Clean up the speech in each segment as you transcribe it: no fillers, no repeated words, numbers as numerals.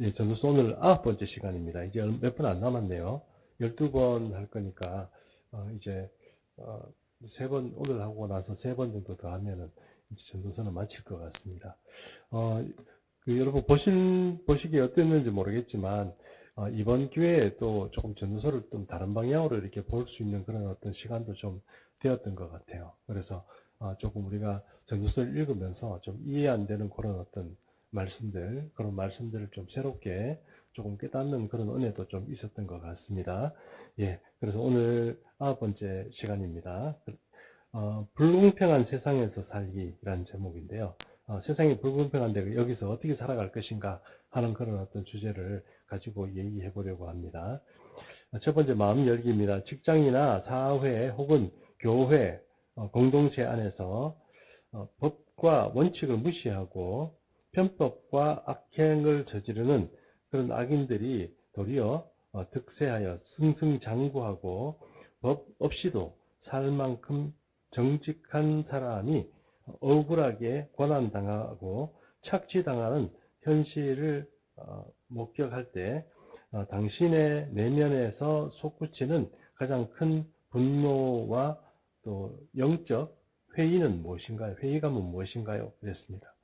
전도서 오늘 9번째 시간입니다. 이제 몇 번 안 남았네요. 12번 할 거니까, 이제, 3번, 오늘 하고 나서 3번 정도 더 하면은, 이제 전도서는 마칠 것 같습니다. 여러분 보시기에 어땠는지 모르겠지만, 이번 기회에 또 조금 전도서를 좀 다른 방향으로 이렇게 볼 수 있는 그런 어떤 시간도 좀 되었던 것 같아요. 그래서, 조금 우리가 전도서를 읽으면서 좀 이해 안 되는 그런 어떤 그런 말씀들을 좀 새롭게 조금 깨닫는 그런 은혜도 좀 있었던 것 같습니다. 예, 그래서 오늘 9번째 시간입니다. 불공평한 세상에서 살기라는 제목인데요. 세상이 불공평한데 여기서 어떻게 살아갈 것인가 하는 그런 어떤 주제를 가지고 얘기해 보려고 합니다. 첫 번째, 마음 열기입니다. 직장이나 사회 혹은 교회, 공동체 안에서 법과 원칙을 무시하고 편법과 악행을 저지르는 그런 악인들이 도리어 득세하여 승승장구하고 법 없이도 살 만큼 정직한 사람이 억울하게 고난당하고 착취당하는 현실을 목격할 때 당신의 내면에서 솟구치는 가장 큰 분노와 또 영적 회의는 무엇인가요? 회의감은 무엇인가요? 그랬습니다.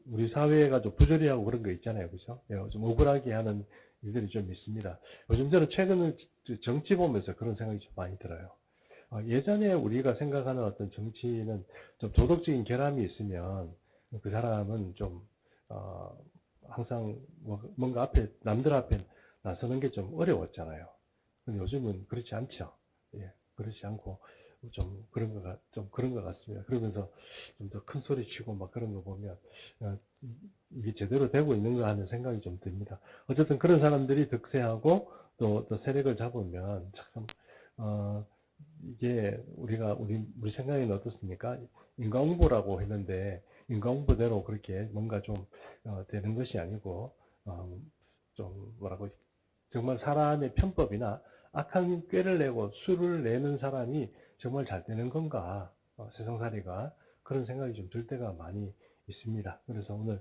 우리 사회가 좀 부조리하고 그런 거 있잖아요. 그죠? 좀 억울하게 하는 일들이 좀 있습니다. 요즘 저는 최근에 정치 보면서 그런 생각이 좀 많이 들어요. 예전에 우리가 생각하는 어떤 정치는 좀 도덕적인 결함이 있으면 그 사람은 좀, 항상 뭔가 남들 앞에 나서는 게 좀 어려웠잖아요. 근데 요즘은 그렇지 않죠. 예, 그렇지 않고 좀 그런 것 같습니다. 그러면서 좀 더 큰 소리 치고 막 그런 거 보면, 어, 이게 제대로 되고 있는가 하는 생각이 좀 듭니다. 어쨌든 그런 사람들이 득세하고 또 세력을 잡으면 참, 이게 우리 생각에는 어떻습니까? 인과응보라고 했는데, 인과응보대로 그렇게 뭔가 좀, 되는 것이 아니고, 좀 뭐라고, 정말 사람의 편법이나 악한 꾀를 내고 수를 내는 사람이 정말 잘 되는 건가, 세상살이가. 그런 생각이 좀 들 때가 많이 있습니다. 그래서 오늘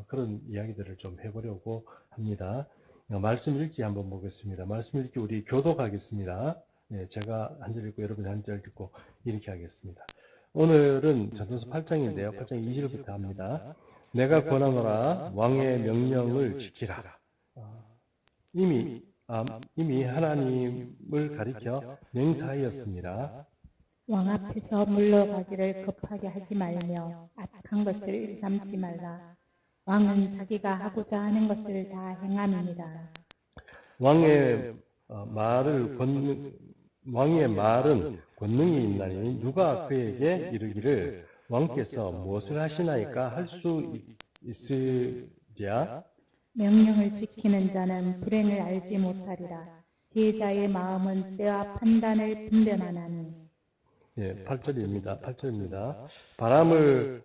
그런 이야기들을 좀 해보려고 합니다. 말씀 읽기 한번 보겠습니다. 말씀 읽기 우리 교독하겠습니다. 네, 제가 한 절 읽고 여러분이 한 절 읽고 이렇게 하겠습니다. 오늘은 전도서 8장인데요. 8장 2절부터 합니다. 내가 권하노라 왕의 명령을 지키라. 이미 이미 하나님을 가리켜 맹세하였습니다. 왕 앞에서 물러가기를 급하게 하지 말며 악한 것을 일삼지 말라. 왕은 자기가 하고자 하는 것을 다 행함이니라. 왕의 말은 권능이 있나니 누가 그에게 이르기를 왕께서 무엇을 하시나이까 할 수 있으랴. 명령을 지키는 자는 불행을 알지 못하리라. 지혜자의 마음은 때와 판단을 분별하나니. 예, 8절입니다. 바람을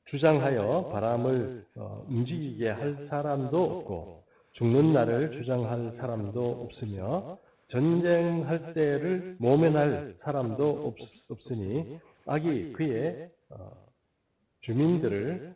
주장하여 바람을 움직이게 할 사람도 없고 죽는 날을 주장할 사람도 없으며 전쟁할 때를 모면할 사람도 없으니 악이 그의 주민들을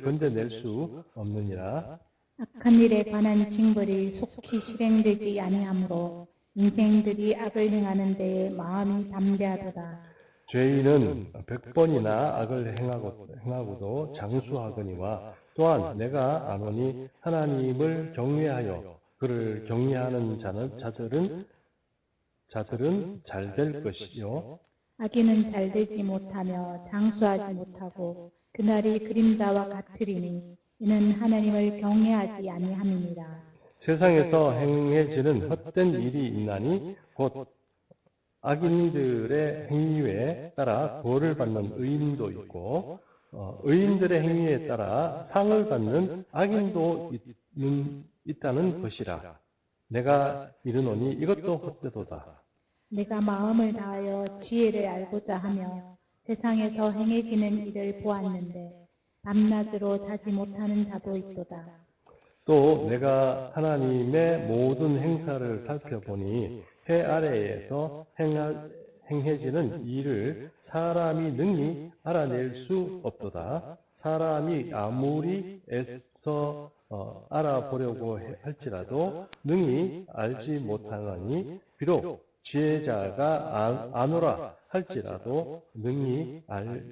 건져낼 수 없느니라. 악한 일에 관한 징벌이 속히 실행되지 아니하므로 인생들이 악을 행하는 데에 마음이 담대하도다. 죄인은 100번이나 악을 행하고도 장수하거니와 또한 내가 아노니 하나님을 경외하여 그를 경외하는 자들은 잘 될 것이요. 악인은 잘되지 못하며 장수하지 못하고 그날이 그림자와 같으리니 이는 하나님을 경외하지 아니함이니라. 세상에서 행해지는 헛된 일이 있나니 곧 악인들의 행위에 따라 벌을 받는 의인도 있고 의인들의 행위에 따라 상을 받는 악인도 있다는 것이라. 내가 이르노니 이것도 헛되도다. 내가 마음을 다하여 지혜를 알고자 하며 세상에서 행해지는 일을 보았는데 밤낮으로 자지 못하는 자도 있도다. 또 내가 하나님의 모든 행사를 살펴보니 해 아래에서 행해지는 일을 사람이 능히 알아낼 수 없도다. 사람이 아무리 애써 알아보려고 할지라도 능히 알지 못하느니 비록 지혜자가 아노라 할지라도 능히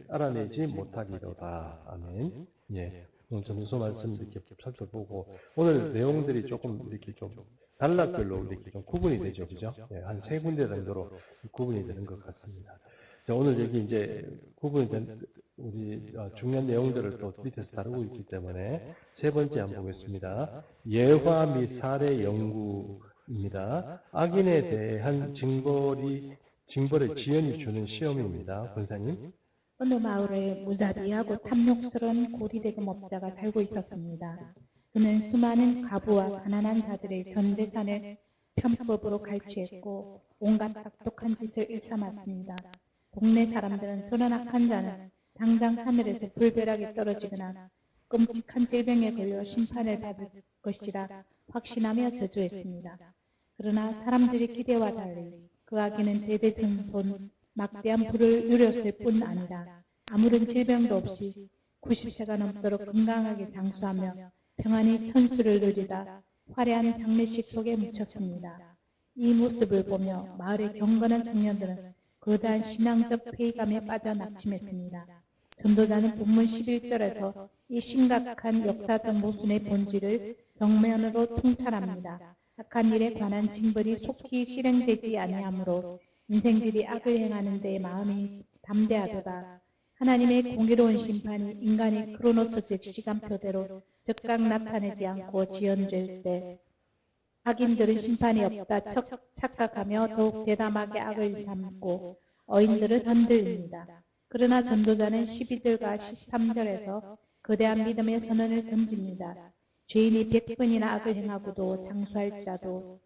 알아내지 못하리로다. 아멘. 예. 오늘 전도서 말씀 이렇게 살펴보고 오늘 내용들이 조금 이렇게 좀 단락별로 이렇게 좀 구분이 되죠, 그죠? 예, 한 세 군데 정도로 구분이 되는 것 같습니다. 자, 오늘 여기 이제 구분이 된 우리 중요한 내용들을 또 밑에서 다루고 있기 때문에 세 번째 한번 보겠습니다. 예화 및 사례 연구입니다. 악인에 대한 징벌의 지연이 주는 시험입니다. 권사님. 어느 마을에 무자비하고 탐욕스러운 고리대금업자가 살고 있었습니다. 그는 수많은 과부와 가난한 자들의 전 재산을 편법으로 갈취했고 온갖 악독한 짓을 일삼았습니다. 동네 사람들은 저런 악한 자는 당장 하늘에서 불벼락이 떨어지거나 끔찍한 질병에 걸려 심판을 받을 것이라 확신하며 저주했습니다. 그러나 사람들의 기대와 달리 그 아기는 대대손손 막대한 부를 누렸을 뿐 아니라 아무런 질병도 없이 90세가 넘도록 건강하게 장수하며 평안히 천수를 누리다 화려한 장례식 속에 묻혔습니다. 이 모습을 보며 마을의 경건한 청년들은 거대한 신앙적 회의감에 빠져 낙심했습니다. 전도자는 본문 11절에서 이 심각한 역사적 모순의 본질을 정면으로 통찰합니다. 악한 일에 관한 징벌이 속히 실행되지 아니하므로 인생들이 악을 행하는 데 마음이 담대하도다. 하나님의 공의로운 심판이 인간의 크로노스적 시간표대로 즉각 나타내지 않고 지연될 때 악인들은 심판이 없다 착각하며 더욱 대담하게 악을 삼고 어인들은 흔들립니다. 그러나 전도자는 12절과 13절에서 거대한 믿음의 선언을 던집니다. 죄인이 100번이나 악을 행하고도 장수할지라도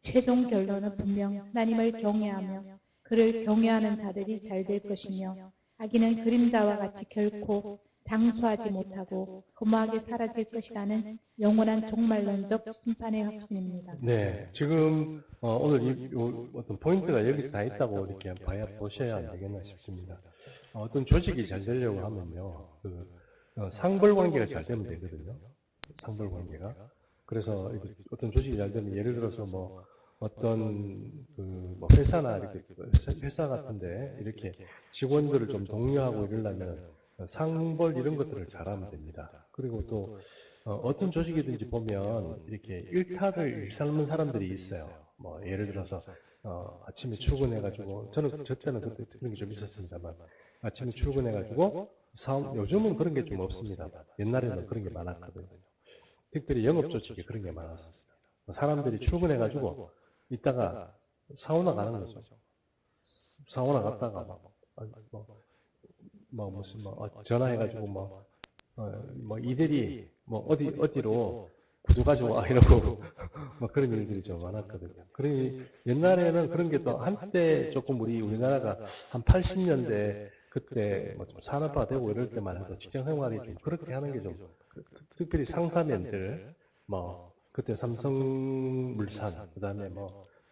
최종 결론은 분명 하나님을 경외하며 그를 경외하는 자들이 잘 될 것이며 악인은 그림자와 같이 결코 장수하지 못하고 허무하게 사라질 것이라는 영원한 종말론적 심판의 확신입니다. 네, 지금 오늘 이 어떤 포인트가 여기서 다 있다고 이렇게 보셔야 안 되겠나 싶습니다. 어떤 조직이 잘 되려고 하면요, 상벌 관계가 잘 되면 되거든요. 상벌 관계가. 그래서 어떤 조직이 잘 되면 예를 들어서 뭐 어떤 뭐 회사나 이렇게 회사 같은데 이렇게 직원들을 좀 독려하고 이러려면 상벌 이런 것들을 잘하면 됩니다. 그리고 또 어떤 조직이든지 보면 이렇게 일탈을 일삼는 사람들이 있어요. 뭐 예를 들어서 아침에 출근해가지고 저는 저 때는 그때 그런 게 좀 있었습니다만 아침에 출근해가지고 요즘은 그런 게 좀 없습니다. 옛날에는 그런 게 많았거든요. 특별히 영업 조직에 그런 게 많았습니다. 사람들이 출근해가지고 이따가 사우나 가는 거죠. 사우나 갔다가 무슨 전화해가지고 뭐 이대리 어디로 구두 가지고 와 이러고 그런 일들이 좀 많았거든요. 그러니 옛날에는 그런 게 또 한때 조금 우리나라가 한 80년대 그때 좀 산업화되고 이럴 때만 해도 직장 생활이 좀 그렇게 하는 게 좀 특별히 상사면들 그때 삼성물산 그다음에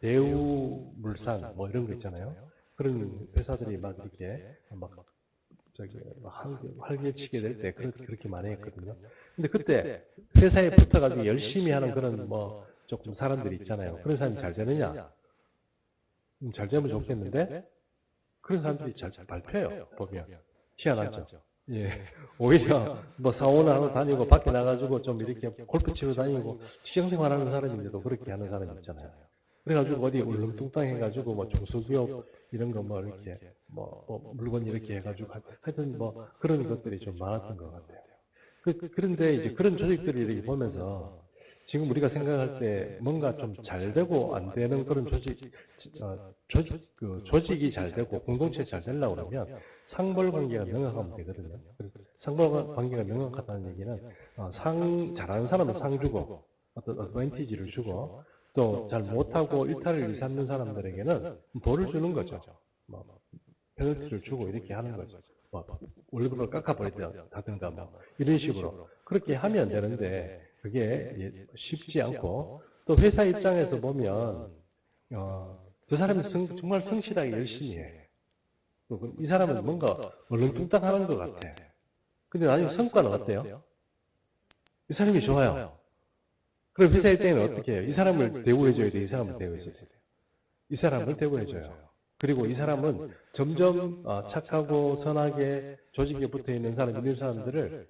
대우물산 이런 거 있잖아요. 그런 회사들이 막 이렇게 활개치게 될 때 그렇게 많이 했거든요. 근데 그때 회사에 붙어가지고 열심히 하는 그런 조금 사람들이 있잖아요. 그런 사람이 잘 되느냐? 잘 되면 좋겠는데 그런 사람들이 잘 발표해요. 보면 희한하죠. 예, 오히려 사우나 하러 다니고 밖에 나가지고 좀 이렇게 골프 치러 다니고 직장 생활하는 사람인데도 그렇게 하는 사람이 있잖아요. 그래가지고 어디 울릉뚱땅 해가지고 중소기업 이런 거 이렇게 물건 이렇게 해가지고 하여튼 그런 것들이 좀 많았던 것 같아요. 그런데 이제 그런 조직들을 이렇게 보면서 지금 우리가 생각할 때 뭔가 좀 잘 되고 안 되는 그런 조직이 잘 되고 공동체 잘 되려고 그러면 상벌 관계가 명확하면 되거든요. 그래서 상벌 관계가 명확하다는 얘기는 잘하는 사람은 상 주고 어떤 어드밴티지를 주고 또 잘 못하고 일탈을 일삼는 사람들에게는 벌을 주는 거죠. 페널티를 주고 이렇게 하는 거죠. 월급을 깎아버리다든가 이런 식으로 그렇게 하면 되는데 그게 쉽지 않고 또 회사 입장에서 보면 저 사람이 정말 성실하게 열심히 해. 또 이 사람은 뭔가 얼렁뚱땅하는 것 같아. 근데 나중에 성과는 어때요? 이 사람이 좋아요. 그럼 회사 입장에는 어떻게 해요? 이 사람을 대우해줘야 돼. 이 사람을 대우해줘야 돼. 이 사람을 대우해줘요. 그리고 이 사람은 점점 착하고 선하게 조직에 붙어 있는 사람, 이런 사람들을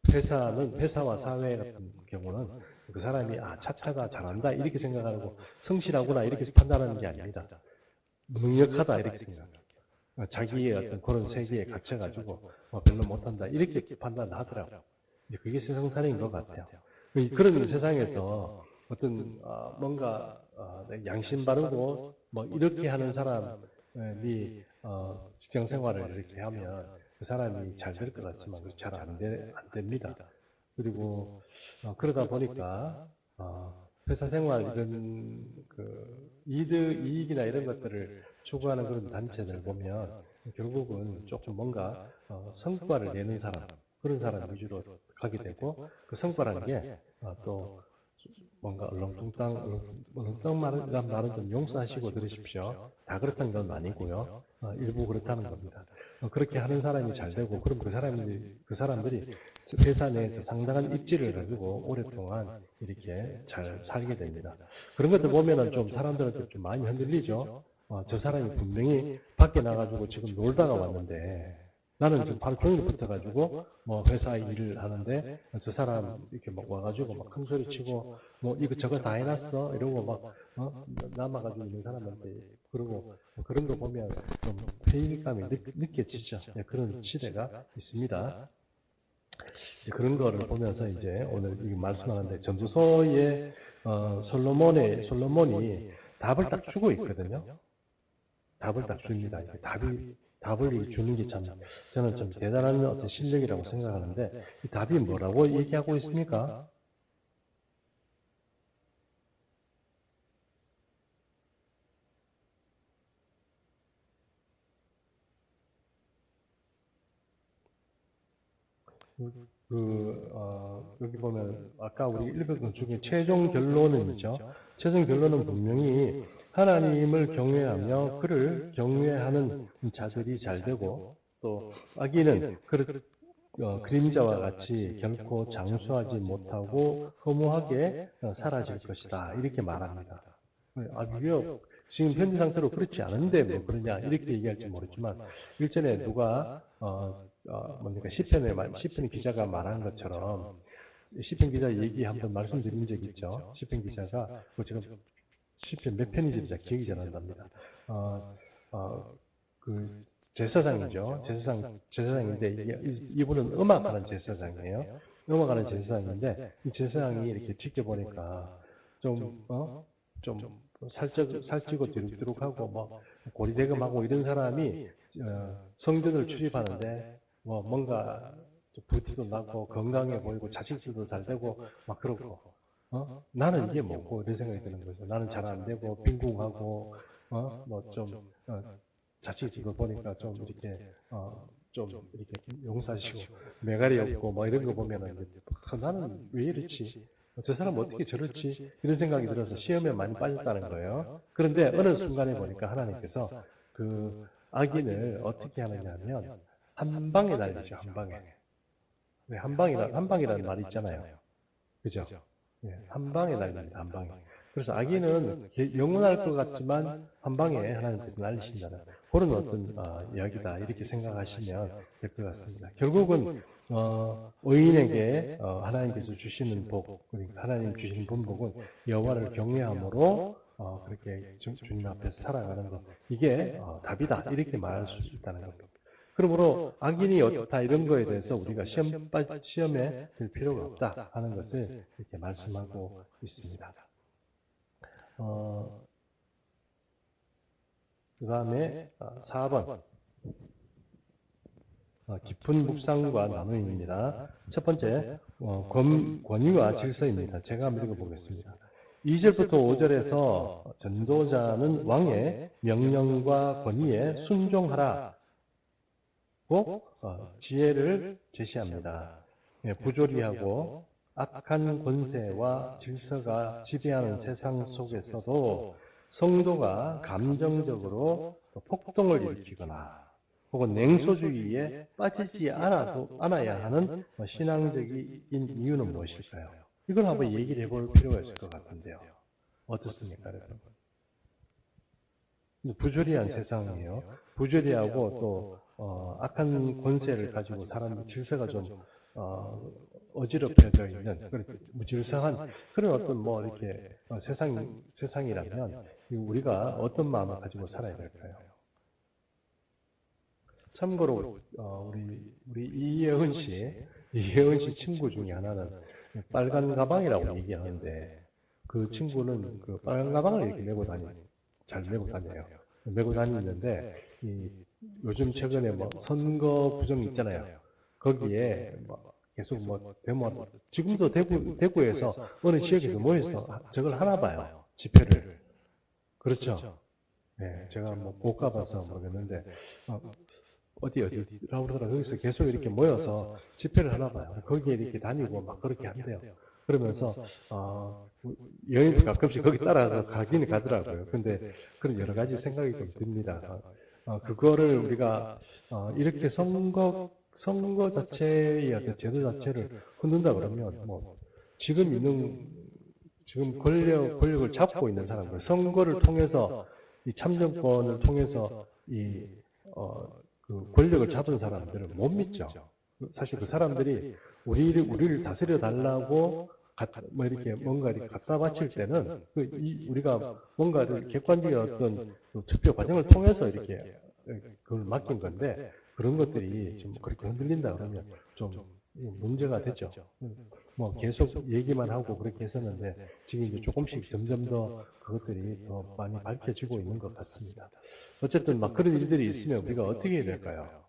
회사와 사회 같은 경우는 그 사람이 착하다, 잘한다 이렇게 생각하고 성실하구나 이렇게 판단하는 게 아닙니다. 능력하다 이렇게 생각해요. 자기의 어떤 그런 세계에 갇혀가지고 별로 못한다 이렇게 판단하더라고요. 그게 세상살이인 것 같아요. 그런 세상에서 어떤 뭔가 양심 바르고 뭐 이렇게 하는 사람이 직장 생활을 이렇게 하면 그 사람이 잘 될 것 같지만 잘 안 됩니다. 그리고 그러다 보니까 회사 생활 이런 그 이익이나 이런 것들을 추구하는 그런 단체들 보면 결국은 조금 뭔가 성과를 내는 사람 그런 사람 위주로 가게 되고 그 성과라는 게 또 뭔가 얼렁뚱땅 말은 좀 용서하시고 들으십시오. 다 그렇다는 건 아니고요. 일부 그렇다는 겁니다. 그렇게 하는 사람이 잘 되고, 그럼 그 사람들이 회사 내에서 상당한 입지를 가지고 오랫동안 이렇게 잘 살게 됩니다. 그런 것들 보면은 좀 사람들한테 좀 많이 흔들리죠. 저 사람이 분명히 밖에 나가지고 지금 놀다가 왔는데, 나는 지금 하루 종일 붙어가지고 뭐 회사 일을 하는데 저 사람 이렇게 막 와가지고 막 큰 소리 치고 뭐 이거 저거 다 해놨어 이러고 막 남아가지고 있는 사람한테 그러고 그런 거 보면 좀 회의감이 느껴지죠. 네, 그런 시대가 있습니다. 그런 거를 보면서 이제 오늘 이 말씀하는데 전도서의 솔로몬이 답을 딱 주고 있거든요. 답을 딱 줍니다. 답을 주는 게 참, 저는 좀 대단한 어떤 실력이라고 생각하는데, 이 답이 뭐라고 얘기하고 있습니까? 여기 보면, 아까 우리 읽은 것 중에 최종 결론은이죠. 최종 결론은 분명히 하나님을 경외하며 그를 경외하는 자들이 잘 되고, 또 악인은 그림자와 같이 결코 장수하지 못하고 허무하게 사라질 것이다. 이렇게 말합니다. 비교 지금 현재 상태로 그렇지 않은데 뭐 그러냐 이렇게 얘기할지 모르지만 일전에 누가 뭡니까 시편 기자가 말한 것처럼 시편 기자 얘기 한번 말씀드린 적 있죠. 시편 기자가 지금 시편 몇 편인지 기억이 잘 안 납니다. 그 제사장이죠. 제사장인데 이분은 음악하는 제사장이에요. 음악하는 제사장인데 이 제사장이 이렇게 지켜보니까 좀 살찌고 뒤룩뒤룩하고 뭐 고리대금하고 이런 사람이 성전을 출입하는데 뭐 뭔가 부티도 나고 건강해 보이고 자식들도 잘 되고 막 그러고 나는 이게 뭐고 이런 생각이 드는 거죠. 나는 잘 안 되고 빈궁하고 뭐좀 자식들도 보니까 좀 이렇게 용사시고 메가리 없고 뭐 이런 거 보면은 나는 왜 이렇지? 저 사람 어떻게 저럴지? 이런 생각이 들어서 시험에 많이 빠졌다는 거예요. 그런데 어느 순간에 보니까 하나님께서 그 악인을 어떻게 하느냐 하면 한 방에 날리죠. 한 방에. 왜 한 방이라는 말이 있잖아요. 그죠? 예, 한 방에 날립니다. 한 방에. 그래서 악인은 영원할 것 같지만 한 방에 하나님께서 날리신다는 그런 어떤 이야기다 이렇게 생각하시면 될 것 같습니다. 결국은 의인에게 하나님께서 주시는 복, 그러니까 하나님 주시는 본복은 여호와를 경외함으로 그렇게 주님 앞에서 살아가는 것, 이게 답이다 이렇게 말할 수 있다는 겁니다. 그러므로 악인이 어떻다 이런 거에 대해서 우리가 시험에 들 필요가 없다 하는 것을 이렇게 말씀하고 있습니다. 그 다음에 4번 깊은 묵상과 나눔입니다. 첫 번째 권위와 질서입니다. 제가 한번 읽어보겠습니다. 2절부터 5절에서 전도자는 왕의 명령과 권위에 순종하라고 지혜를 제시합니다. 부조리하고 악한 권세와 질서가 지배하는 세상 속에서도 성도가 감정적으로 폭동을 일으키거나 혹은 냉소주의에 빠지지 않아야 하는 신앙적인 이유는 무엇일까요? 이걸 한번 얘기를 해볼 필요가 있을 것 같은데요. 어떻습니까, 여러분? 부조리한 세상이에요. 부조리하고 또 악한 권세를 가지고 사람 질서가 좀 어지럽혀져 있는 그렇게 무질서한 그런 어떤 뭐 이렇게 세상이라면 우리가 어떤 마음을 가지고 살아야 될까요? 참고로 우리 이혜은 씨 친구 중에 하나는 빨간 가방이라고 얘기하는데 그 친구는 그 빨간 가방을 이렇게 잘 메고 다녀요. 메고 다니는데 요즘 최근에 뭐 선거 부정 있잖아요. 거기에 뭐 계속 뭐 데모 지금도 대구에서 어느 지역에서 모여서 저걸 하나 봐요. 집회를. 그렇죠. 네, 제가 뭐 못 가봐서 모르겠는데 어디라고 그러더라. 거기서 계속 이렇게 모여서 집회를 하나 봐요. 거기에 이렇게 다니고 막 그렇게 한대요. 그러면서 여행도 가끔씩 거기 따라서 가기는 가더라고요. 근데 그런 여러 가지 생각이 좀 듭니다. 그거를 우리가 이렇게 선거 자체의 어떤 제도 자체를 흔든다 그러면 뭐 지금 권력을 잡고 있는 사람들, 선거를 통해서 이 참정권을 통해서 그 권력을 잡은 사람들은 못 믿죠. 사실 그 사람들이 우리를 다스려 달라고 뭐 이렇게 뭔가 이렇게 갖다 바칠 때는 우리가 뭔가를 객관적인 어떤 투표 과정을 통해서 이렇게 그걸 맡긴 건데 그런 것들이 좀 그렇게 흔들린다 그러면 좀 문제가 되죠. 뭐 계속 얘기만 하고 그렇게 했었는데 지금 이제 조금씩 점점 더 그것들이 더 많이 밝혀지고 있는 것 같습니다. 어쨌든 막 그런 일들이 있으면 우리가 어떻게 해야 될까요?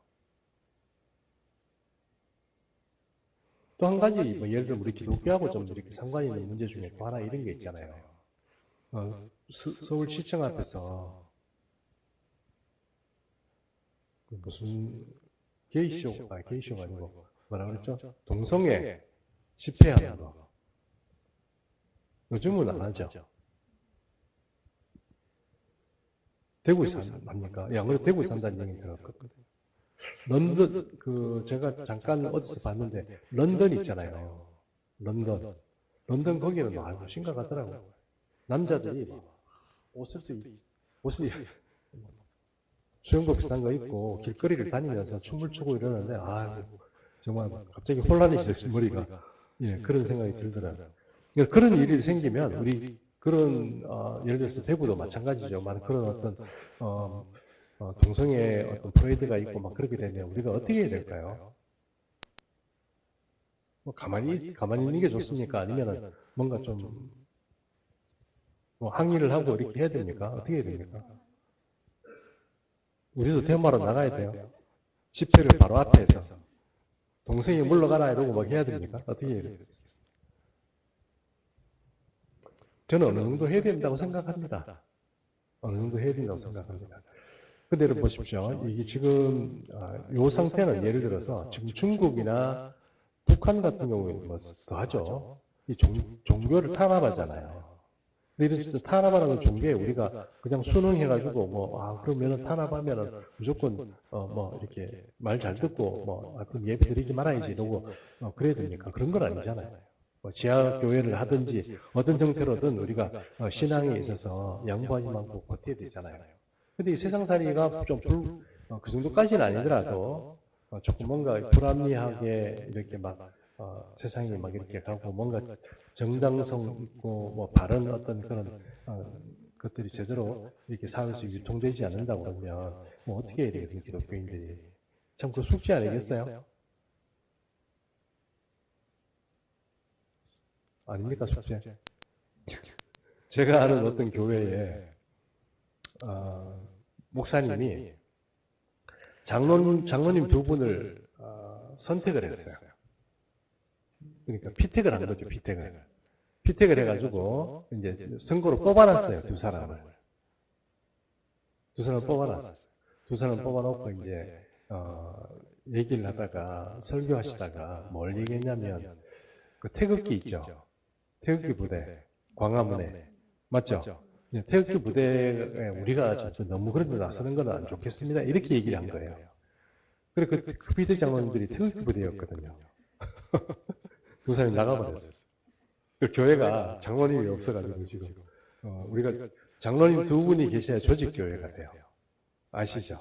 또 한 가지 뭐 예를 들면 우리 기독교하고 좀 이렇게 상관이 있는 문제 중에 또 하나 이런 게 있잖아요. 서울시청 앞에서 무슨 게이쇼가 아니고 뭐라 그랬죠? 동성애 집회하는 거. 요즘은 안 하죠. 대구에 삽니까? 예, 안 그래도 대구에 산다는 얘기 들었거든요. 런던, 제가 잠깐 어디서 봤는데, 런던 있잖아요. 런던 거기는 아이고, 심각하더라고요. 남자들이 옷을 수영복 비슷한 거 입고 길거리를 다니면서 춤을 추고 이러는데, 아이고, 정말 갑자기 혼란해지듯이 머리가. 예, 그런 생각이 들더라고요. 그러니까 그런 일이 생기면, 우리 그런, 예를 들어서 대구도 마찬가지죠. 그런 어떤, 동성애 어떤 프레이드가 있고 막 그렇게 되면 우리가 어떻게 해야 될까요? 뭐 가만히 있는 게 좋습니까? 아니면은 뭔가 좀 뭐 항의를 하고 이렇게 해야 됩니까? 어떻게 해야 됩니까? 우리도 대마로 나가야 돼요. 집회를 바로 앞에서 동생이 물러가라 이러고 막 해야 됩니까? 어떻게 해야 됩니까? 저는 어느 정도 해야 된다고 생각합니다. 어느 정도 해야 된다고 생각합니다. 근데 여러분 보십시오. 이게 지금 이 상태는 예를 들어서 지금 중국이나 북한 같은 경우에는 뭐 더하죠. 이 종교를 탄압하잖아요. 근데 이런 탄압하는 종교에 우리가 그냥 순응해가지고 뭐 그러면은 탄압하면은 무조건 뭐 이렇게 말 잘 듣고 뭐 그럼 예배 드리지 말아야지 이러고 그래야 됩니까? 그런 건 아니잖아요. 뭐 지하 교회를 하든지 어떤 형태로든 우리가 신앙에 있어서 양보하지 말고 버텨야 되잖아요. 근데 이 세상살이가 좀 그 정도까지는 아니더라도 조금 뭔가 불합리하게 이렇게 막 세상이 막 이렇게 가고 뭔가 정당성 있고 뭐 바른 어떤 그런 것들이 제대로 이렇게 사회에서 유통되지 않는다고 그러면 뭐 어떻게 해야 되겠습니까? 기독교인들이 참 그 숙제 아니겠어요? 아닙니까 숙제? 제가 아는 어떤 교회에 목사님이 장로님 두 분을 선택을 했어요. 그러니까 피택을 한 거죠, 피택을 해가지고 이제 선거로 뽑아놨어요, 두 사람을 뽑아놨어요. 두 사람을 뽑아놓고 이제 얘기를 하다가 설교하시다가 뭘 얘기했냐면 그 태극기 있죠. 태극기 부대, 광화문에. 맞죠? 네, 태극기 부대에 우리가 너무 그런 데 나서는 건 안 좋겠습니다. 이렇게 얘기를 한 거예요. 그래, 그 비대 장로님들이 태극기 부대였거든요. 두 사람이 나가버렸어요. 그 교회가 장로님이 없어가지고 지금, 우리가 장로님 두 분이 계셔야 조직교회가 돼요. 아시죠?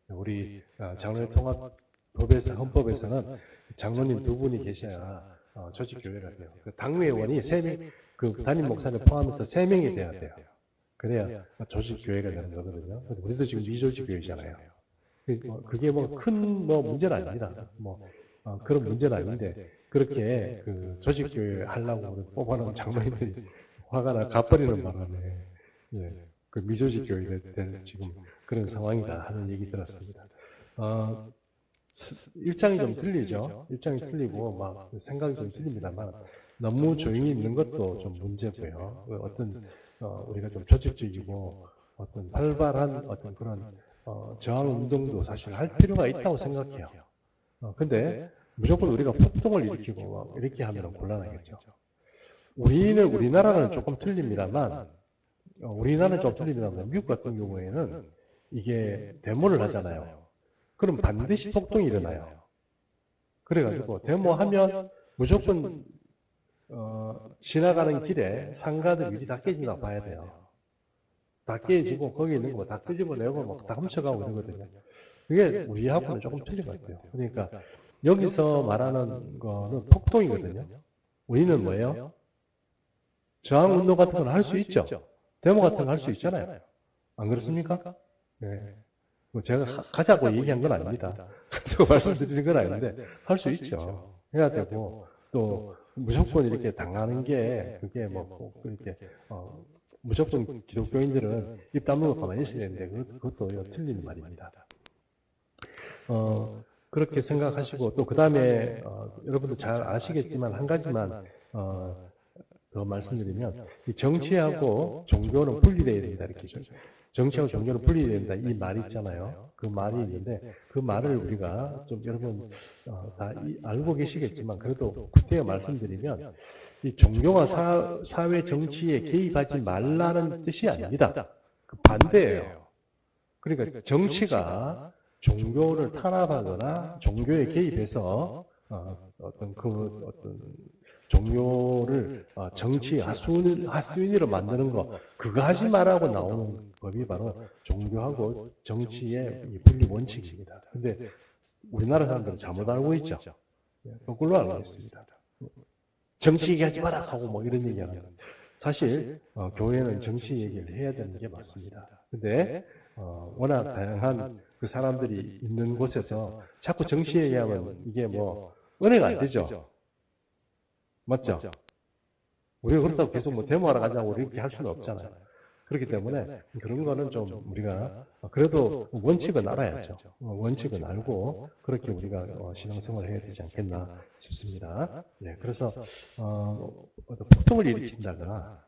우리 장로회 통합법에서, 헌법에서는 장로님 두 분이 계셔야 조직교회가 돼요. 그 당회원이 3명, 그 담임 목사를 포함해서 3명이 돼야 돼요. 그래야 조직교회가 되는 거거든요. 우리도 지금 미조직교회잖아요. 그게 뭐 큰 문제는 아닙니다. 그런 문제는 아닌데, 그렇게 그 조직교회 하려고 뽑아놓은 장로님들이 화가 나 가버리는 바람에, 예, 그 미조직교회 될 지금 그런 상황이다 하는 얘기 들었습니다. 입장이 좀 틀리죠. 입장이 틀리고 막 생각이 좀 틀립니다만 너무 조용히 있는 것도 좀 문제고요. 어떤 우리가 좀 조직적이고 어떤 활발한 어떤 그런 저항 운동도 사실 할 필요가 있다고 생각해요. 근데 무조건 우리가 폭동을 일으키고 막 이렇게 하면 곤란하겠죠. 우리나라는 조금 틀립니다만 우리나라는 좀 틀립니다만 미국 같은 경우에는 이게 데모를 하잖아요. 그럼 반드시 폭동이 일어나요. 그래가지고 데모하면 무조건 지나가는 길에 상가들 미리 다 깨진다고 봐야 돼요. 다 깨지고 거기 있는 거 다 끄집어내고 막 다 훔쳐가고 이러거든요. 그게 우리하고는 조금 틀린 것 같아요. 그러니까 여기서 말하는 거는 폭동이거든요. 우리는 뭐예요? 저항운동 같은 건 할 수 있죠. 데모 같은 거 할 수 있잖아요. 안 그렇습니까? 네. 제가 가자고 얘기한 건 아닙니다. 가자고 말씀드리는 건 아닌데 할 수 있죠. 해야 되고 또 무조건 이렇게 당하는 게 그게 그렇게 무조건 기독교인들은 입 다물고 가만히 있어야 되는데 그것도 틀린 말입니다. 그렇게 생각하시고 또 그 다음에 여러분도 잘 아시겠지만 한 가지만 더 말씀드리면 이 정치하고 종교는 분리되어야 된다 이렇게 정치하고 종교는 분리되어야 된다 이 말이 있잖아요. 그 말이 있는데 그 말을 우리가 좀 여러분 다 알고 계시겠지만 그래도 구태여 말씀드리면 이 종교가 사회 정치에 개입하지 말라는 뜻이 아닙니다. 그 반대예요. 그러니까 정치가 종교를 탄압하거나 종교에 개입해서 어떤 종교를 정치 하수인으로 만드는 거 그거 하지 말라고 나오는 법이 바로 종교하고 정치의 분리 원칙입니다. 근데 우리나라 사람들은 잘못 알고 있죠. 거꾸로 알고 있습니다. 정치 얘기하지 마라 하고 뭐 이런 얘기하는 사실 교회는 정치 얘기를 해야 되는 게 맞습니다. 근데 워낙 다양한 그 사람들이 있는 곳에서 자꾸 정치 얘기하면 이게 은혜가 안 되죠. 맞죠? 우리가 그렇다고 계속 데모하러 가자고 이렇게 할 수는 없잖아요. 그렇기 때문에 그런 거는 좀 우리가 그래도 원칙은 알아야죠. 원칙은 알고 그렇게 우리가 신앙생활을 해야 되지 않겠나 싶습니다. 네, 그래서 폭동을 일으킨다거나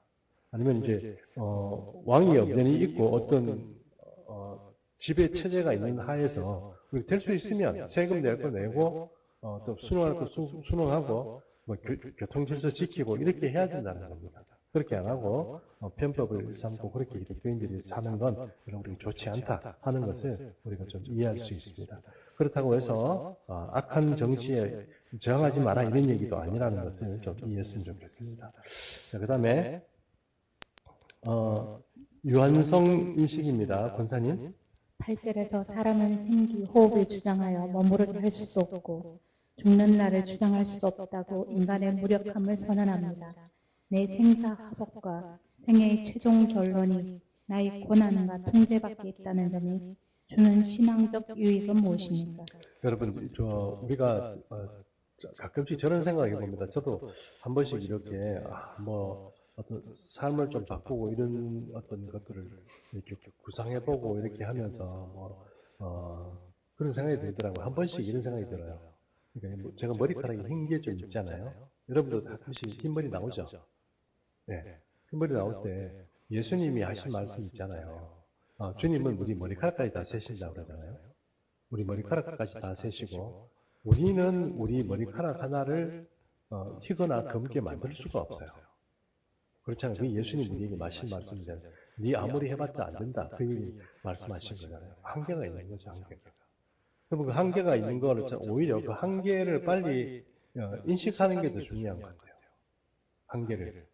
아니면 이제 왕이 염전이 있고 어떤 지배 체제가 있는 하에서 될 수 있으면 세금 낼 거 내고 또 순응할 거 순응하고 교통 질서 지키고 이렇게 해야 된다는 겁니다. 그렇게 안 하고 편법을 삼고 그렇게 기독교인들이 사는 건 우리가 좋지 않다 하는 것을 우리가 좀 이해할 수 있습니다. 그렇다고 해서 악한 정치에 저항하지 마라 이런 얘기도 아니라는 것을 좀 이해했으면 좋겠습니다. 그 다음에 유한성 인식입니다. 권사님. 8절에서 사람은 생기, 호흡을 주장하여 머무르게 할 수도 없고 죽는 날을 주장할 수도 없다고 인간의 무력함을 선언합니다. 내 생사화복과 생애의 최종 결론이 나의 권한과 통제 밖에 있다는 점이 주는 신앙적 유익은 무엇입니까? 여러분, 우리가 가끔씩 저런 생각을 해봅니다. 저도 한 번씩 이렇게 어떤 삶을 좀 바꾸고 이런 어떤 것들을 이렇게 구상해보고 이렇게 하면서 그런 생각이 들더라고요. 한 번씩 이런 생각이 들어요. 그러니까 제가 머리카락이 흰 게 좀 있잖아요. 여러분도 가끔씩 흰머리 나오죠? 네. 흰머리 나올 때 예수님이 하신 말씀 있잖아요. 주님은 우리 머리카락까지 다 세신다고 그러잖아요. 우리 머리카락까지 다 세시고 우리는 우리 머리카락 하나를 희거나 검게 만들 수가 없어요. 그렇잖아요. 그 예수님 우리에게 하신 말씀이잖아요. 네 아무리 해봤자 안 된다. 그 얘기 말씀하신 거잖아요. 한계가 있는 거죠, 한계가. 그럼 그 한계가 있는 거를 오히려 그 한계를 빨리 인식하는 게 더 중요한 것 같아요. 한계를.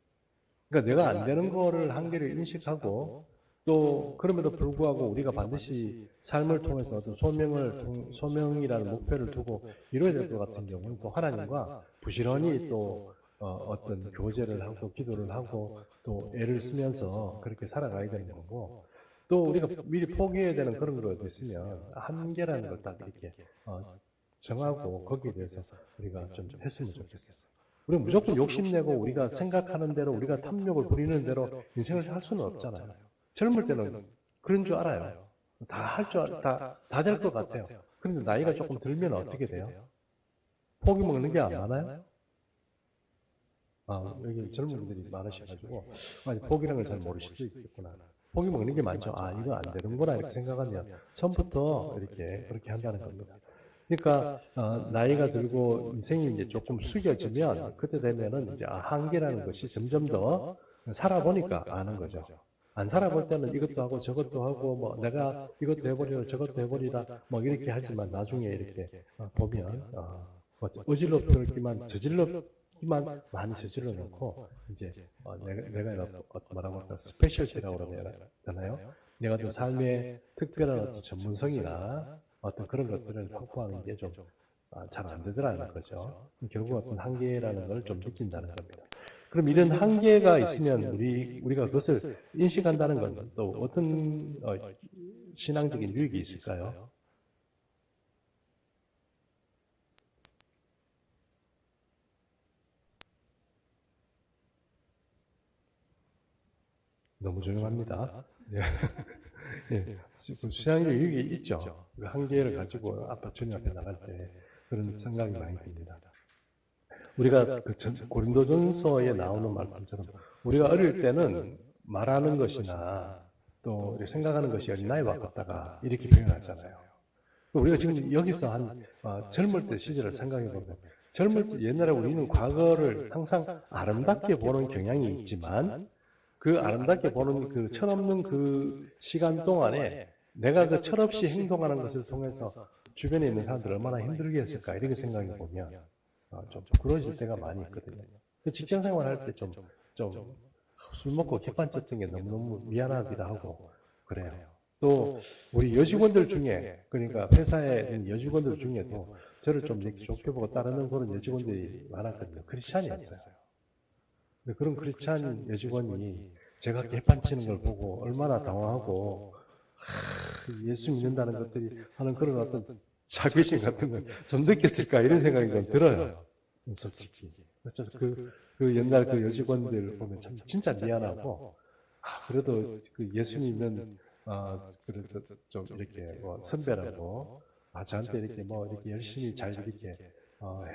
그러니까 내가 안 되는 거를 한계를 인식하고 또 그럼에도 불구하고 우리가 반드시 삶을 통해서 어떤 소명이라는 목표를 두고 이루어야 될 것 같은 경우는 또 하나님과 부지런히 또 어떤 교제를 하고 기도를 하고 또 애를 쓰면서 그렇게 살아가야 되는 거고 또 우리가 미리 포기해야 되는 그런 거가 있으면 한계라는 걸 딱 이렇게 정하고 거기에 대해서 우리가 좀 했으면 좋겠어요. 우리가 무조건 욕심내고 우리가 생각하는 대로 우리가 탐욕을 부리는 대로 인생을 살 수는 없잖아요. 젊을 때는 그런 줄 알아요. 다 될 것 같아요. 그런데 나이가 조금 들면 어떻게 돼요? 포기 먹는 게 안 많아요? 여기 젊은 분들이 많으셔가지고, 포기라는 걸 잘 모르실 수도 있겠구나. 포기 먹는 게 많죠. 이거 안 되는구나, 이렇게 생각하면, 처음부터 이렇게, 그렇게 한다는 겁니다. 그러니까, 나이가 들고 인생이 이제 조금 숙여지면, 그때 되면은 이제 한계라는 것이 점점 더 살아보니까 아는 거죠. 안 살아볼 때는 이것도 하고 저것도 하고, 뭐, 내가 이것도 해버리라, 저것도 해버리라, 뭐, 이렇게 하지만 나중에 이렇게 보면, 어질럽기만 저질렀기만 많이 저질러 놓고 이제 내가 뭐라고 할까 스페셜티라고 그래야 되나요? 내가 어떤 삶의 특별한 어떤 전문성이나 어떤 그런 것들을 확보하는 게 좀 잘 안 되더라는 거죠. 결국 어떤 한계라는 걸 좀 느낀다는 겁니다. 그럼 이런 한계가 있으면 우리가 그것을 인식한다는 건 또 어떤 신앙적인 유익이 있을까요? 너무 조용합니다. 예, 신앙적 유익이 있죠. 그 한계를 가지고 주님 앞에 나갈 때 그런 생각이 많이 듭니다. 우리가 고린도전서에 나오는 말씀처럼 우리가 어릴 때는 말하는 것이나 또 생각하는 것이 어린아이와 같다가 이렇게 표현하잖아요. 우리가 지금 여기서 젊을 때 시절을 생각해 보면 젊을 때 옛날에 우리는 과거를 항상 아름답게 보는 경향이 있지만 그 아름답게 보는 그 철없는 그 시간 동안에 내가 그 철없이 행동하는 것을 통해서 주변에 있는 사람들 얼마나 힘들게 했을까 이렇게 생각해 보면 좀 부러질 때가 많이 있거든요. 직장 생활 할 때 술 먹고 객반 쳤던 게 너무너무 미안하기도 하고 그래요. 또 우리 여직원들 중에 그러니까 회사에 있는 여직원들 중에도 저를 좀 이렇게 좋게 보고 따르는 그런 여직원들이 많았거든요. 크리스찬이었어요. 그런 크리스찬 여직원이 제가 개판 치는 걸 보고 얼마나 당황하고 예수 믿는다는 것들이 하는 그런 어떤 자괴심 같은 걸 좀 느꼈을까 이런 생각이 좀 들어요. 솔직히. 그 옛날 그 여직원들 보면 참 진짜 미안하고 그래도 그 예수 믿는 그래도 좀 이렇게 선배라고 저한테 이렇게 이렇게 열심히 잘 이렇게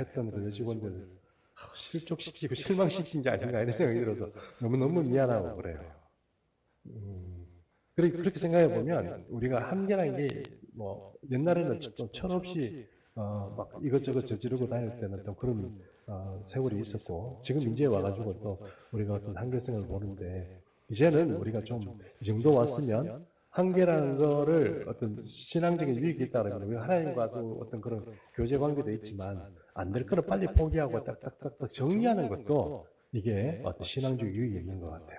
했던 그 여직원들 실족시키고 실망시킨 게 아닌가 이런 생각이 들어서 너무너무 미안하고 그래요. 그렇게 생각해 보면 우리가 한계라는 게 옛날에는 좀 철없이 막 이것저것 저지르고 다닐 때는 또 그런 세월이 있었고 지금 이제 와가지고 또 우리가 어떤 한계성을 보는데 이제는 우리가 좀 이 정도 왔으면 한계라는 거를 어떤 신앙적인 유익이 있다는 우리가 하나님과도 어떤 그런 교제 관계도 있지만 안 될 거는 빨리 포기하고 딱딱딱딱 정리하는 것도 이게 어떤 신앙적 유익이 있는 것 같아요.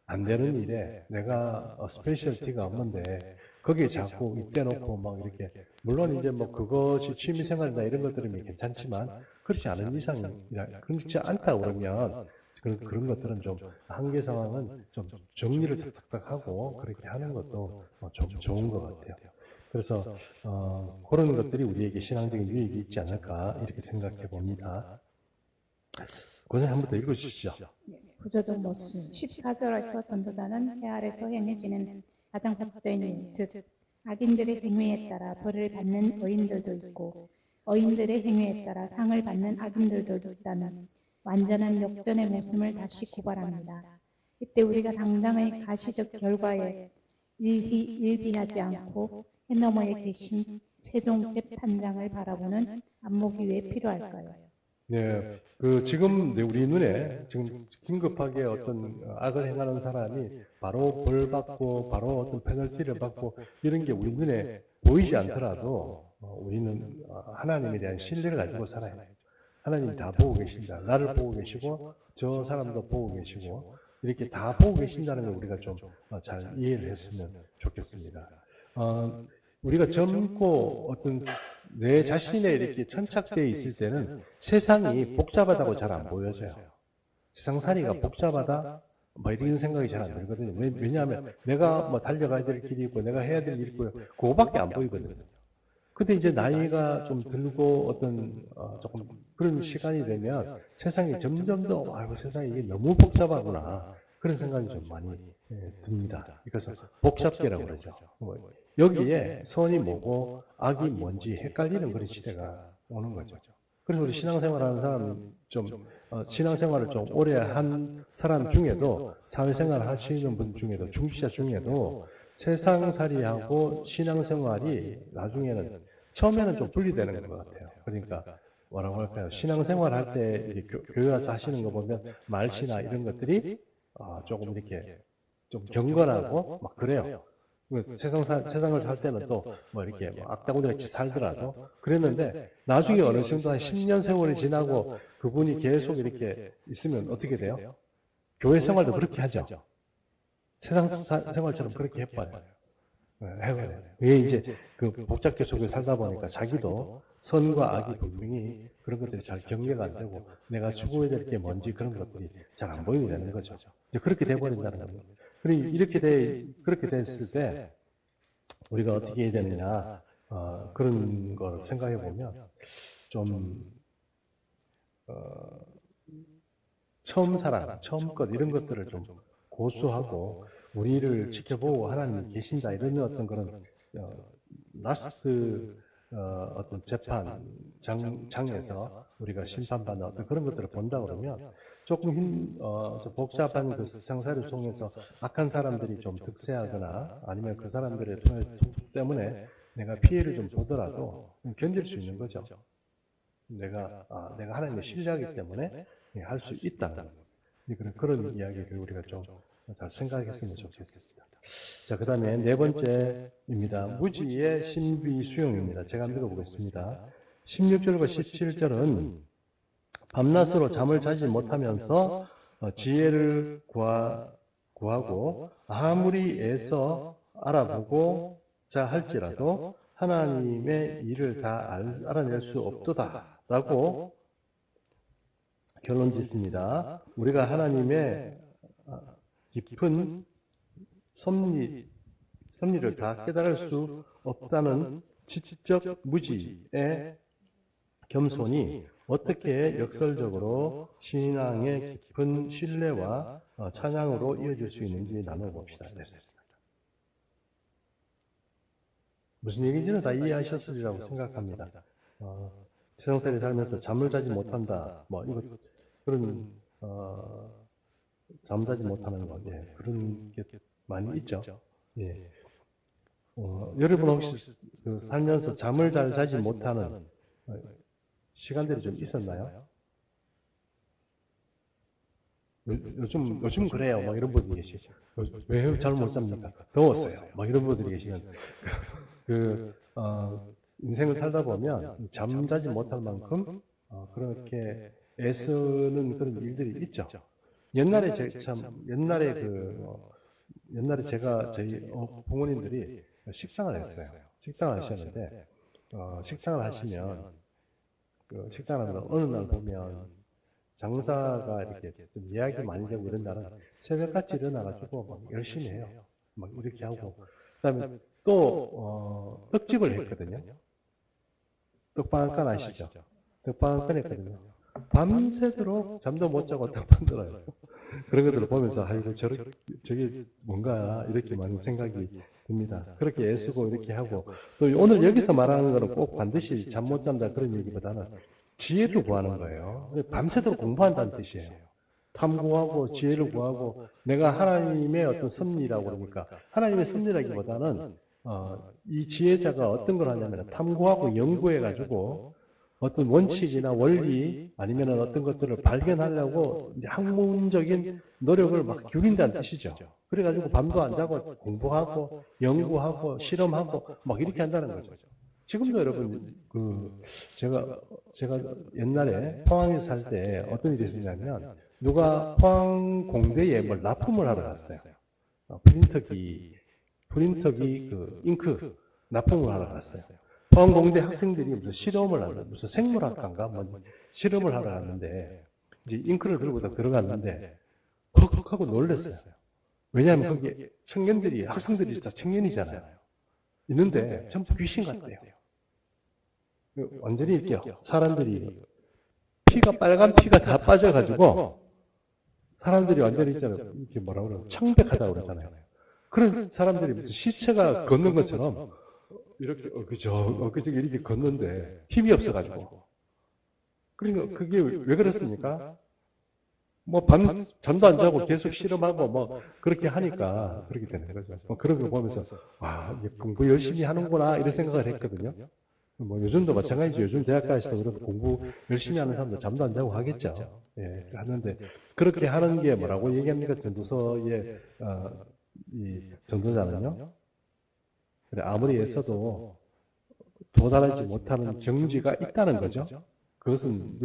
안 되는 일에 내가 스페셜티가 없는데 거기에 자꾸 입대 놓고 막 이렇게 물론 이제 그것이 취미생활이나 이런 것들이면 괜찮지만 그렇지 않은 이상이라 그렇지 않다 그러면 그런 것들은 좀 한계 상황은 좀 정리를 탁탁탁 하고 그렇게 하는 것도 좀 좋은 것 같아요. 그래서 그런 것들이 우리에게 신앙적인 유익이 있지 않을까 이렇게 생각해 봅니다. 고생 한번 더 읽어주시죠. 구조적 모순 14절에서 전도자는 해 아래서 행해지는 가장 삭된 일, 즉 악인들의 행위에 따라 벌을 받는 의인들도 있고 의인들의 행위에 따라 상을 받는 악인들도 있다는 완전한 역전의 모습을 다시 고발합니다. 이때 우리가 당장의 가시적 결과에 일비하지 않고 해 너머에 계신 최종 재판장을 바라보는 안목이 왜 필요할까요? 네, 지금 우리 눈에 지금 긴급하게 어떤 악을 행하는 사람이 바로 벌 받고 바로 어떤 페널티를 받고 이런 게 우리 눈에 보이지 않더라도 우리는 하나님에 대한 신뢰를 가지고 살아야 돼요. 하나님이 다 보고 계신다. 나를 보고 계시고 저 사람도 보고 계시고 이렇게 다 보고 계신다는 걸 우리가 좀 잘 이해를 했으면 좋겠습니다. 우리가 젊고 어떤 내 자신에 이렇게 천착되어 있을 때는 세상이 복잡하다고 잘 안 보여져요. 세상살이가 복잡하다? 뭐 이런 생각이 잘 안 들거든요. 왜냐하면 내가 뭐 달려가야 될 길이 있고 내가 해야 될 일이 있고 그거밖에 안 보이거든요. 근데 이제 나이가 좀 들고 어떤 조금 그런 시간이 되면 세상이 점점 더 아이고 세상이 이게 너무 복잡하구나 그런 생각이 좀 많이 듭니다. 그래서 복잡계라고 그러죠. 여기에 선이 뭐고 악이 뭔지 헷갈리는 그런 시대가 오는 거죠. 그래서 우리 신앙생활하는 사람 신앙생활을 좀 오래 한 사람 중에도 사회생활 하시는 분 중에도 중지자 중에도 세상살이하고 신앙생활이 나중에는 처음에는 좀 분리되는 것 같아요. 그러니까 뭐라고 할까요? 신앙생활 할 때 교회 와서 하시는 거 보면 말씨나 이런 것들이 조금 이렇게 좀 경건하고 막 그래요. 세상을 살 때는 또 뭐 이렇게 악다구니같이 살더라도 그랬는데 나중에 어느 정도 한 10년 세월이 지나고 그분이 계속 이렇게 있으면 어떻게 돼요? 교회 생활도 그렇게 하죠. 세상 생활처럼 그렇게 해봐요. 해봐요. 왜 이제 그 복잡계 속에 살다 보니까 자기도 선과 악이 분명히 그런 것들이 잘 경계가 안 되고 내가 추구해야 될 게 뭔지 그런 것들이 잘 안 보이게 되는 거죠. 이제 그렇게 돼버린다는 겁니다. 그렇게 됐을 때 우리가 어떻게 해야 되느냐 그런 걸 생각해 보면 좀 처음 것 이런 것들을 좀 고수하고 우리를 지켜보고 하나님이 계신다 이런 어떤 그런 라스트 어떤 재판 장에서 우리가 심판받는 어떤 그런 것들을 본다 그러면 조금 복잡한 그 세상사를 통해서 악한 사람들이 좀 득세하거나 아니면 그 사람들의 때문에 내가 피해를 좀 보더라도 견딜 수 있는 거죠. 내가 하나님의 신뢰하기 때문에 할 수 있다는 그런 이야기를 우리가 좀 잘 생각했으면 좋겠습니다. 자, 그 다음에 네 번째입니다. 무지의 신비 수용입니다. 제가 한번 읽어보겠습니다. 16절과 17절은 밤낮으로 잠을 자지 못하면서 지혜를 구하고 아무리 애써 알아보고자 할지라도 하나님의 일을 다 알아낼 수 없도다 라고 결론 짓습니다. 우리가 하나님의 깊은 섭리를 다 깨달을 수 없다는 지적 무지의 겸손이 어떻게 역설적으로 신앙의 깊은 신뢰와 찬양으로 이어질 수 있는지 나눠봅시다. 됐습니다. 무슨 얘기인지는 다 이해하셨으리라고 생각합니다. 세상살이 살면서 잠을 자지 못한다. 그런 잠자지 못하는 것, 그런 게 많이 있죠. 예. 여러분 혹시 살면서 잠을 잘 자지 못하는 시간들이 좀 있었나요? 요즘 그래요. 막 이런 분들이 계시죠. 왜 잘 못 잡니까? 더웠어요. 막 이런 분들이 계시는. 인생을 살다 보면 잠자지 못할 만큼 그렇게 애쓰는 그런 일들이 있죠. 옛날에 제가 저희 부모님들이 식당을 했어요. 식당을 하셨는데 식당을 하시면 식당을 하면 어느 날 보면 장사가 이렇게 좀 예약이 많이 되고 이런 날은 새벽같이 일어나가지고 막 열심히 해요. 막 이렇게 하고 그다음에 또 떡집을 했거든요. 떡방앗간 아시죠? 떡방앗간 했거든요. 밤새도록 잠도 못 자고 떡 만들어요. 그런 것들을 보면서 아이고 저게 뭔가 이렇게 많은 생각이 듭니다. 그렇게 애쓰고 이렇게 하고 또 오늘 여기서 말하는 거는 꼭 반드시 잠 못 잔다 그런 얘기보다는 지혜를 구하는 거예요. 밤새도록 공부한다는 뜻이에요. 탐구하고 지혜를 구하고 내가 하나님의 어떤 섭리라고 그러니까 하나님의 섭리라기보다는 이 지혜자가 어떤 걸 하냐면 탐구하고 연구해 가지고 어떤 원칙이나 원리 아니면 어떤 것들을 발견하려고 이제 학문적인 노력을 막 기울인다는 뜻이죠. 그래가지고 밤도 안 자고 공부하고 연구하고 실험하고 막 이렇게 한다는 거죠. 지금도 여러분 제가 옛날에 포항에 살 때 어떤 일이 있었냐면 누가 포항 공대에 뭘 납품을 하러 갔어요. 프린터기 그 잉크 납품을 하러 갔어요. 포항공대 학생들이 무슨 실험을 하러, 무슨 생물학과인가 뭐 실험을 하러 갔는데 이제 잉크를 들고 딱 들어갔는데 헉헉 하고 놀랐어요. 왜냐하면 거기 청년들이 학생들이 다 청년이잖아요. 있는데 전부 귀신 같대요. 완전히 이렇게 사람들이 피가 빨간 피가 다 빠져가지고 사람들이 완전히 있잖아요. 이렇게 뭐라 그러나 창백하다고 그러잖아요. 그런 사람들이 무슨 시체가 걷는 것처럼 이렇게 엊그저께 이렇게 걷는데 힘이 없어가지고. 그러니까 그게 왜 그렇습니까? 뭐 잠도 안 자고 계속 실험하고 뭐 그렇게 하니까 그렇게 되는 거죠. 그런 거 보면서 와, 공부 열심히 하는구나 이런 생각을 했거든요. 뭐 요즘도 마찬가지죠. 요즘 대학가에서도 그래도 공부 열심히 하는 사람들 잠도 안 자고 하겠죠. 예, 하는데 그렇게 하는 게 뭐라고 얘기합니까? 전도서의 이 전도자는요. 그래, 아무리 애써도 도달하지 못하는 경지가 있다는 거죠. 그것은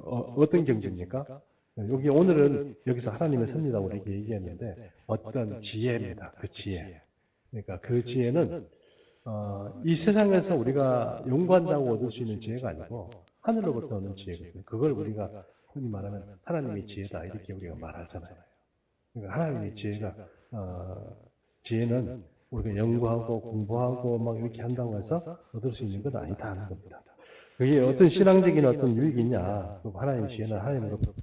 어떤 경지입니까? 여기 오늘은 여기서 하나님의 섭리라고 이렇게 얘기했는데 어떤 지혜입니다. 그 지혜. 그러니까 그 지혜는 이 세상에서 우리가 연구한다고 얻을 수 있는 지혜가 아니고 하늘로부터 오는 지혜거든요. 그걸 우리가 흔히 말하면 하나님의 지혜다 이렇게 우리가 말하잖아요. 그러니까 하나님의 지혜는 우리가 연구하고 공부하고 막 이렇게 한다고 해서 얻을 수 있는 건 아니다 하는 겁니다. 그게 어떤 신앙적인 어떤 유익이 있냐? 하나님의 지혜는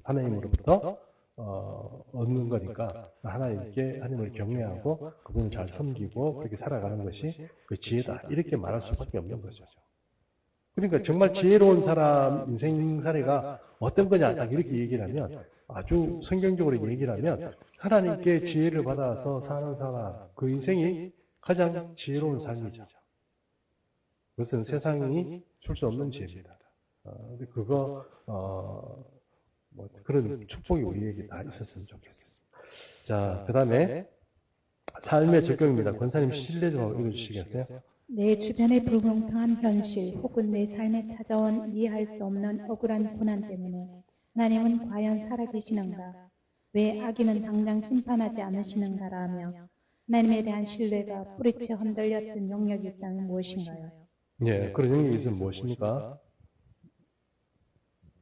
하나님으로부터 얻는 거니까 하나님을 경외하고 그분을 잘 섬기고 그렇게 살아가는 것이 그 지혜다. 이렇게 말할 수밖에 없는 거죠. 그러니까 정말 지혜로운 사람 인생 사례가 어떤 거냐 딱 이렇게 얘기를 하면 아주 성경적으로 얘기를 하면 하나님께 지혜를 받아서 사는 사람 그 인생이 가장 지혜로운 삶이죠. 그것은 세상이 줄 수 없는 지혜입니다. 뭐 그런 축복이 우리에게 다 있었으면 좋겠어요. 자, 그 다음에 삶의 적용입니다. 권사님 실례 좀 읽어주시겠어요? 내 주변의 불공평한 현실 혹은 내 삶에 찾아온 이해할 수 없는 억울한 고난 때문에 하나님은 과연 살아계시는가? 왜 악인은 당장 심판하지 않으시는가라 하며 하나님에 대한 신뢰가 뿌리쳐 흔들렸던 영역이 있다면 무엇인가요? 예, 그런 영역이 있으면 무엇입니까?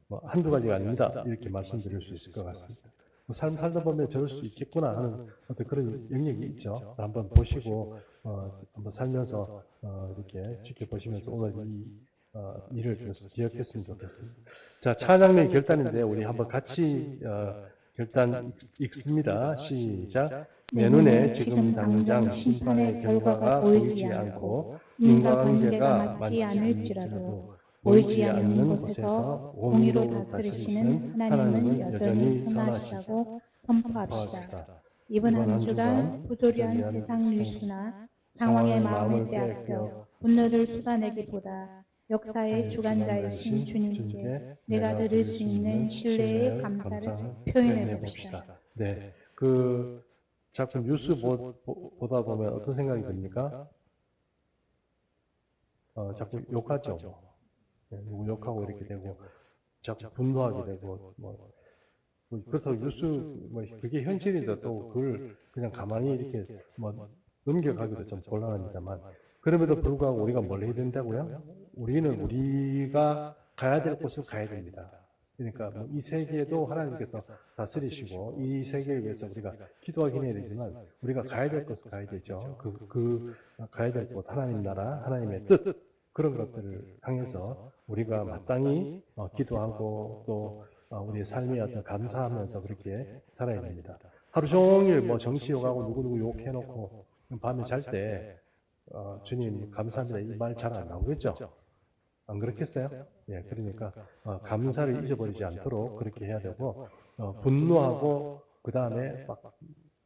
뭐 한두 가지가 아닙니다. 이렇게 말씀드릴 수 있을 것 같습니다. 삶 살다 보면 저럴 수 있겠구나 하는 어떤 그런 영역이 있죠. 한번 보시고 한번 살면서 이렇게 지켜보시면서 오늘 이 일을 좀 기억했으면 좋겠습니다. 자, 찬양의 결단인데 우리 한번 같이 결단 읽습니다. 시작. 내 눈에 지금 당장 심판의 결과가 보이지 않고 인과관계가 맞지 않을지라도 보이지 않는 곳에서 공의로 다스리시는 하나님은 여전히 선하시다고 선포합시다. 이번 한 주간 부조리한 세상 뉴스나 상황에 마음을 빼앗겨 분노를 쏟아내기보다 역사의 주관자이신 주님께 내가 드릴 수 있는 신뢰의 감사를 표현해 봅시다. 네, 그 자꾸 뉴스 보다 보면 어떤 생각이 듭니까? 자꾸 욕하죠. 누구 욕하고 이렇게 되고 자꾸 분노하게 되고 그렇다고 뉴스 그게 현실인데 또 그걸 그냥 가만히 이렇게 넘겨가기도 좀 곤란합니다만 그럼에도 불구하고 우리가 뭘 해야 된다고요? 우리는 우리가 가야 될 곳을 가야 됩니다. 그러니까 이 세계도 하나님께서 다스리시고 이 세계에 위해서 우리가 기도하긴 해야 되지만 우리가 가야 될 곳을 가야 되죠. 가야 될 곳 하나님 나라 하나님의 뜻 그런 것들을 향해서 우리가 마땅히 기도하고 또 우리의 삶에 어떤 감사하면서 그렇게 살아야 됩니다. 하루 종일 정치 욕하고 누구누구 욕해놓고 밤에 잘 때 주님 감사합니다 이 말 잘 안 나오겠죠? 안 그렇겠어요? 예, 그러니까 감사를 잊어버리지 않도록 그렇게 해야 되고 분노하고 그 다음에 막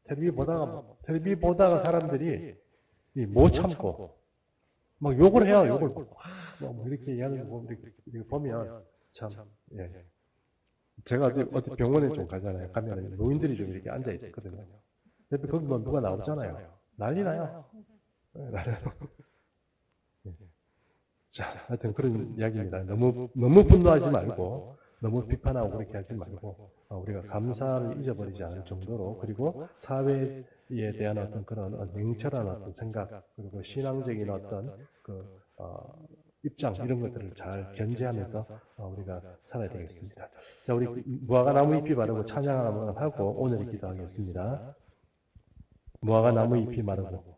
텔레비 보다가 사람들이 못 참고 막 욕을 해요, 욕을. 뭐 이렇게 얘기하는 거 이렇게 보면 참, 예. 제가 어디 병원에 좀 가잖아요. 가면 노인들이 좀 이렇게 앉아 있거든요. 근데 거기 뭐 누가 나오잖아요. 난리 나요. 네, 난리 나요. 예. 자, 하여튼 그런 이야기입니다. 너무 분노하지 말고, 너무 비판하고 그렇게 하지 말고, 우리가 감사를 잊어버리지 않을 정도로, 그리고 사회에 대한 어떤 그런 냉철한 어떤 생각, 그리고 신앙적인 어떤 입장, 이런 것들을 잘 견제하면서 우리가 살아야 되겠습니다. 자, 우리 무화과 나무 잎이 바르고 찬양 한번 하고 오늘 기도하겠습니다. 무화과 나무 잎이 마르고